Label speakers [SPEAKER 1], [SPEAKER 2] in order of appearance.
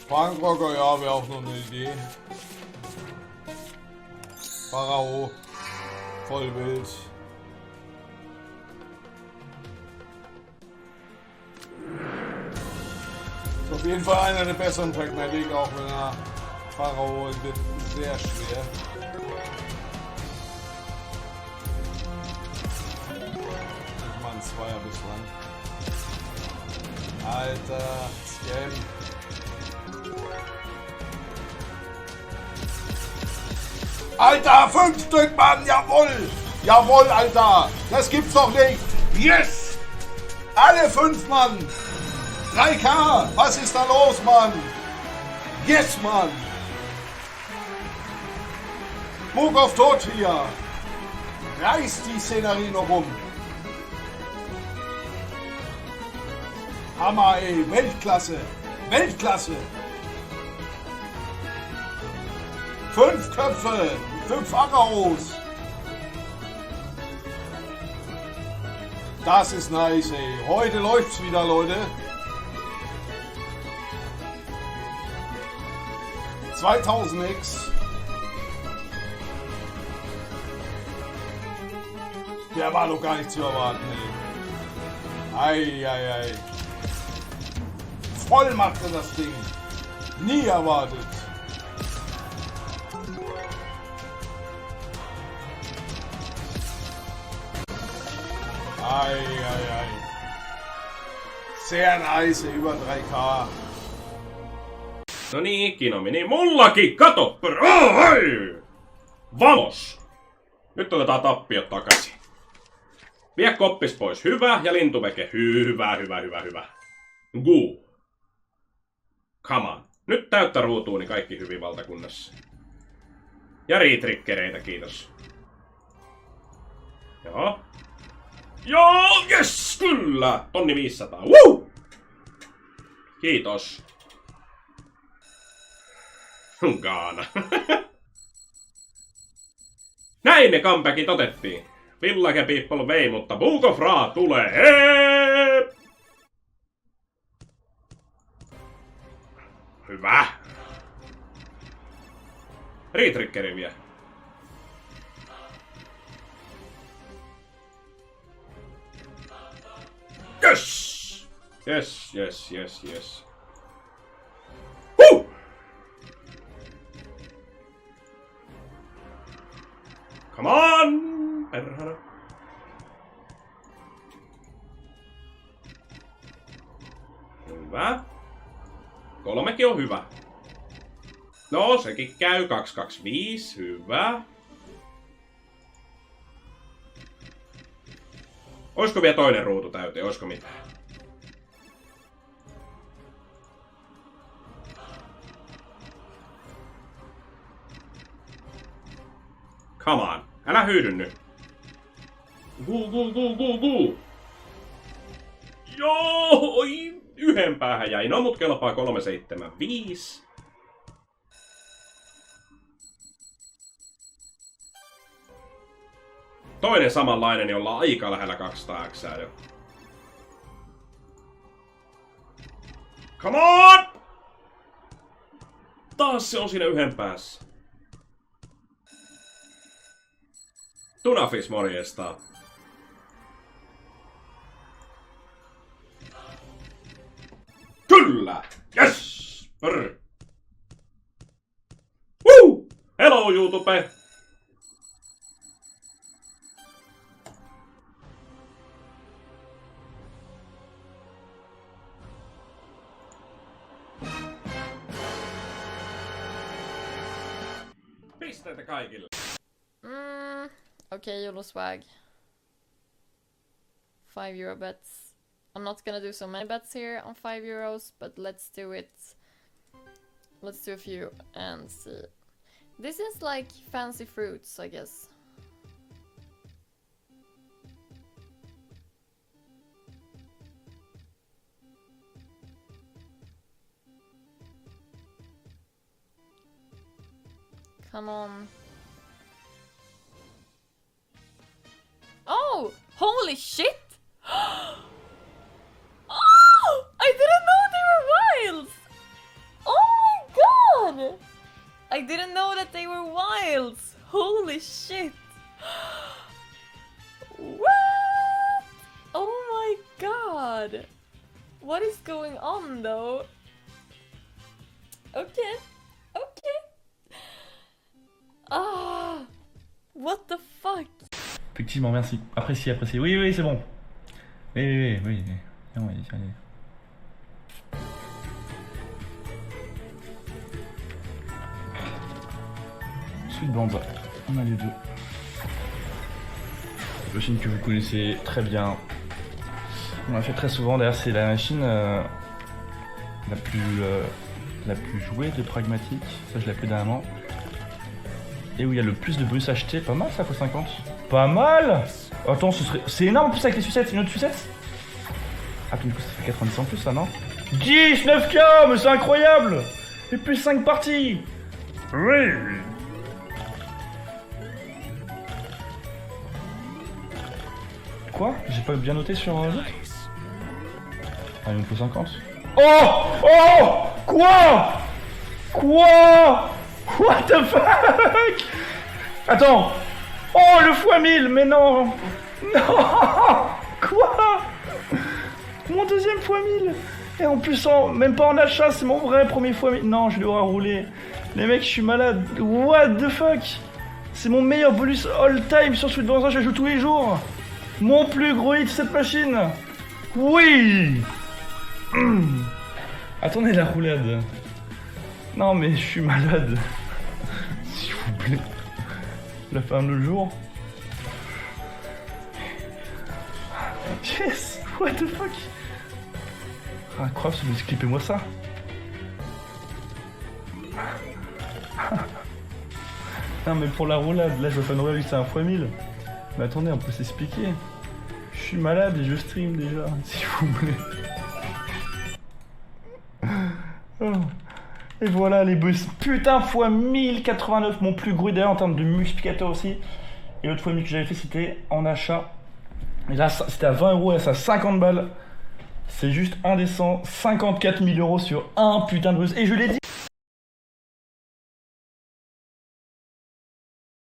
[SPEAKER 1] Punkrocker, ja, wäre auch noch eine Idee. Pharao. Voll wild. Ist auf jeden Fall einer der besseren Pragmatic, auch wenn er Pharao wird sehr schwer. Ich mal ein Zweier bislang. Alter, Scam. Alter, 5 Stück, Mann, jawohl! Jawohl, Alter! Das gibt's doch nicht! Yes! Alle 5, Mann! 3K! Was ist da los, Mann? Yes, Mann! Book of Tod hier! Reißt die Szenerie noch um! Hammer, ey! Weltklasse! Weltklasse! 5 Köpfe! 5 Pharaos! Das ist nice, ey. Heute läuft's wieder, Leute. 2000x. Der war doch gar nicht zu erwarten, ey. Ei. Voll machte das Ding. Nie erwartet. Ei. Sehr nice, über 3K.
[SPEAKER 2] No niin, Kino meni mullakin, kato! Hei! Vamos! Nyt otetaan tappiot takaisin. Vie koppis pois, hyvä, ja lintuveke, hyvä. Guu. Come on. Nyt täyttä ruutuuni kaikki hyvin valtakunnassa. Ja riitrikkereitä, kiitos. Joo. Joo, jes, kyllä! 1500, woo! Kiitos. Gaana. Näin ne comebackit otettiin. Village People vei, mutta Book of Ra tulee. Heep! Hyvä. Retriggeri vie. Yes! Yes. Woo! Come on! Perhana. Hyvä. 3 on hyvä. No, sekin käy. 225. Hyvä. Oisko vielä toinen ruutu täyteen? Oisko mitään? Come on. Älä hyydy nyt. Guu. Joo, oi, yhden päähän jäi. No, mut kelpaa 375. Toinen samanlainen, jolla on aika lähellä 200 X jo. Come on! Taas se on siinä yhden päässä. Tunafis morjesta. Kyllä! Yes! Brr. Woo! Hello YouTube! Pisteitä kaikille.
[SPEAKER 3] Okay, YOLO swag. €5 bets. I'm not gonna do so many bets here on €5, but let's do it. Let's do a few and see. This is like fancy fruits, I guess. Come on. Oh! Holy shit! Oh! I didn't know they were wilds! Oh I didn't know that they were wilds. Holy shit. What? Oh my god. What is going on though? Okay. Okay. Ah. What the fuck?
[SPEAKER 4] Effectivement, merci. Apprécié, apprécié. Oui, oui, c'est bon. Oui, oui, oui, oui. Non, oui, allez. Sweet Banza. On a les deux. La machine que vous connaissez très bien. On l'a fait très souvent. D'ailleurs, c'est la machine la plus jouée de Pragmatic. Ça, je l'ai appelé dernièrement. Et où il y a le plus de bonus achetés. Pas mal ça, pour 50. Pas mal. Attends, c'est énorme en plus avec les sucettes. Une autre sucette. Ah, du coup, ça fait 90 en plus, ça, non? 10, 9K, mais c'est incroyable. Et plus 5 parties. Oui. Quoi? J'ai pas bien noté sur l'autre? Ah, il me faut 50. Oh! Oh! Quoi? Quoi? What the fuck? Attends! Oh, le x1000, mais non! Non! Quoi? Mon deuxième x1000! Et en plus, même pas en achat, c'est mon vrai premier x1000. Non, je l'aurai roulé. Les mecs, je suis malade. What the fuck? C'est mon meilleur bonus all time sur Sweet Banza, je joue tous les jours. Mon plus gros hit, cette machine. Oui. Attendez la roulade. Non mais je suis malade. S'il vous plaît. La fin de jour. Yes. What the fuck. Incroyable, clippez-moi ça. Non mais pour la roulade, là je vais faire une roulade vu que c'est un x1000. Mais attendez, on peut s'expliquer. Je suis malade et je stream déjà, s'il vous plaît. Oh. Et voilà les boss. Putain, fois 1089, mon plus gros d'ailleurs en termes de multiplicateur aussi. Et l'autre fois que j'avais fait, c'était en achat. Et là, c'était à 20 euros, là, c'est à 50 balles. C'est juste indécent. 54 000 euros sur un putain de boss. Et je l'ai dit.